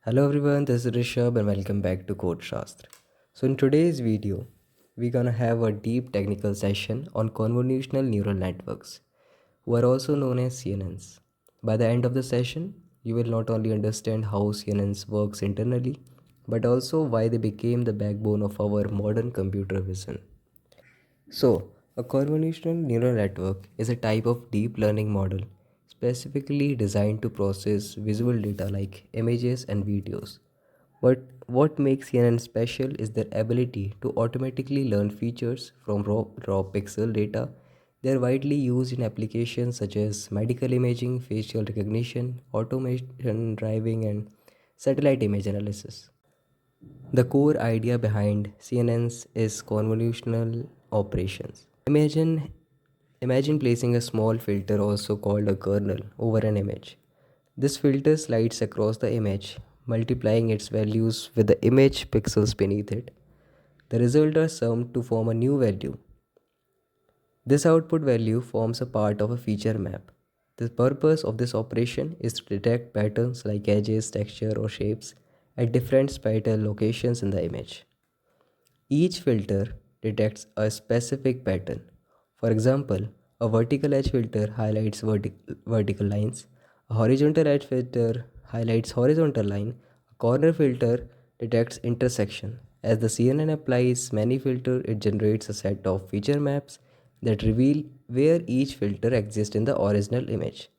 Hello everyone, this is Rishabh and welcome back to Code Shastra. So in today's video, we're gonna have a deep technical session on convolutional neural networks, who are also known as CNNs. By the end of the session, you will not only understand how CNNs works internally, but also why they became the backbone of our modern computer vision. So, a convolutional neural network is a type of deep learning model specifically designed to process visual data like images and videos. But what makes CNN special is their ability to automatically learn features from raw pixel data. They are widely used in applications such as medical imaging, facial recognition, automation driving, and satellite image analysis. The core idea behind CNNs is convolutional operations. Imagine placing a small filter, also called a kernel, over an image. This filter slides across the image, multiplying its values with the image pixels beneath it. The result are summed to form a new value. This output value forms a part of a feature map. The purpose of this operation is to detect patterns like edges, texture, or shapes at different spatial locations in the image. Each filter detects a specific pattern. For example, a vertical edge filter highlights vertical lines, a horizontal edge filter highlights horizontal line, a corner filter detects intersection. As the CNN applies many filters, it generates a set of feature maps that reveal where each filter exists in the original image.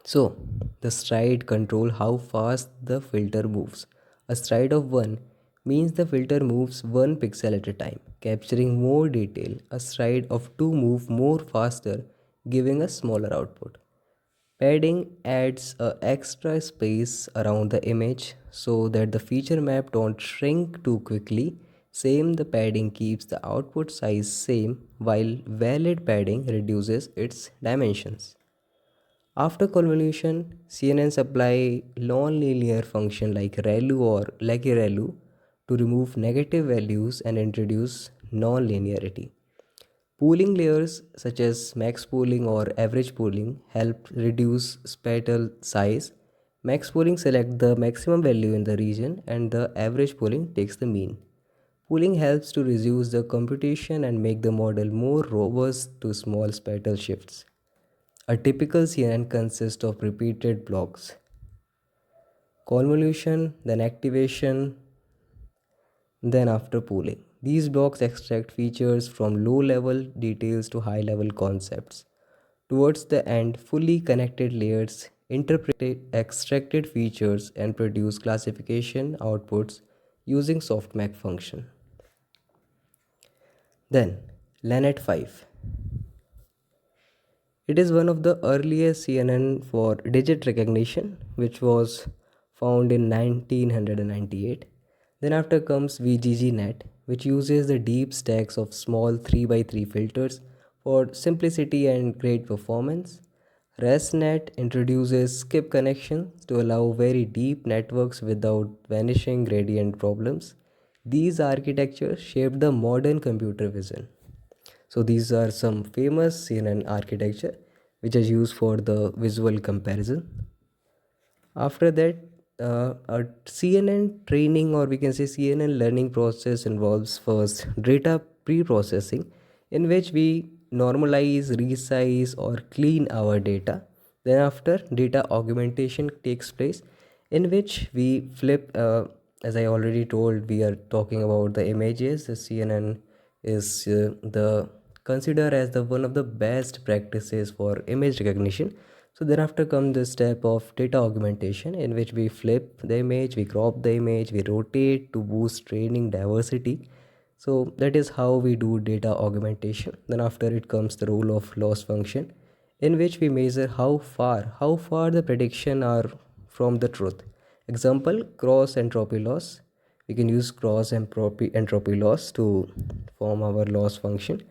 So, the stride control how fast the filter moves. A stride of 1 means the filter moves 1 pixel at a time, capturing more detail. A stride of 2 move more faster, giving a smaller output. Padding adds a extra space around the image so that the feature map don't shrink too quickly. Same, the padding keeps the output size same while valid padding reduces its dimensions. After convolution, CNNs apply non-linear function like ReLU or Leggy-ReLU to remove negative values and introduce non-linearity. Pooling layers such as max pooling or average pooling help reduce spatial size. Max pooling selects the maximum value in the region and the average pooling takes the mean. Pooling helps to reduce the computation and make the model more robust to small spatial shifts. A typical CNN consists of repeated blocks: convolution, then activation, then after pooling. These blocks extract features from low level details to high level concepts. Towards the end, fully connected layers interpret extracted features and produce classification outputs using softmax function. Then, LeNet 5. It is one of the earliest CNN for digit recognition, which was found in 1998. Then after comes VGGNet, which uses the deep stacks of small 3 by 3 filters for simplicity and great performance. ResNet introduces skip connections to allow very deep networks without vanishing gradient problems. These architectures shaped the modern computer vision. So these are some famous CNN architecture which is used for the visual comparison. After that, a CNN training, or we can say CNN learning process, involves first data pre-processing, in which we normalize, resize, or clean our data. Then after, data augmentation takes place, in which we flip, as I already told, we are talking about the images. The CNN is the considered as the one of the best practices for image recognition. So thereafter comes the step of data augmentation, in which we flip the image, we crop the image, we rotate to boost training diversity. So that is how we do data augmentation. Then after it comes the role of loss function, in which we measure how far the prediction are from the truth. Example, cross entropy loss. We can use cross entropy loss to form our loss function.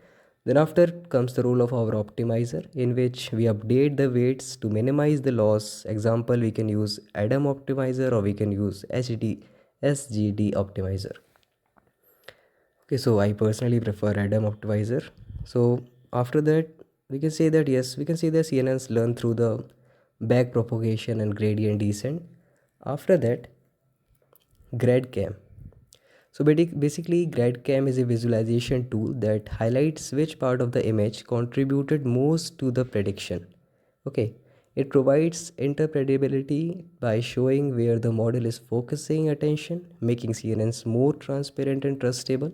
Then after comes the role of our optimizer, in which we update the weights to minimize the loss. Example, we can use Adam optimizer or we can use SGD optimizer. Okay, so I personally prefer Adam optimizer. So after that, we can say that yes, we can say that CNNs learn through the back propagation and gradient descent. After that, Grad-CAM. So basically, Grad-CAM is a visualization tool that highlights which part of the image contributed most to the prediction. Okay, it provides interpretability by showing where the model is focusing attention, making CNNs more transparent and trustable.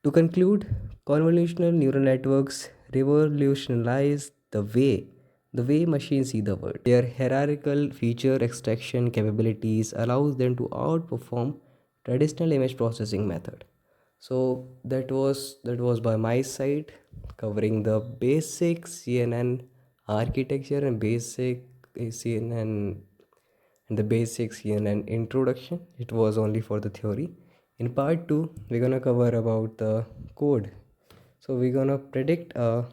To conclude, convolutional neural networks revolutionize the way machines see the world. Their hierarchical feature extraction capabilities allows them to outperform traditional image processing method. So that was by my side, covering the basic CNN architecture and basic CNN and the basic CNN introduction. It was only for the theory. In part 2, we're gonna cover about the code. So we're gonna predict a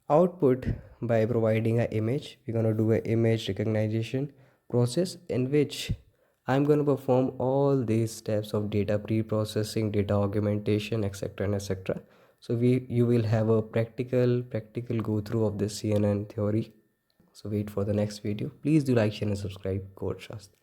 output by providing an image. We're going to do an image recognition process in which I'm going to perform all these steps of data pre-processing, data augmentation, etc. and etc. So you will have a practical go through of this CNN theory. So wait for the next video. Please do like, share and subscribe. Code Shastra.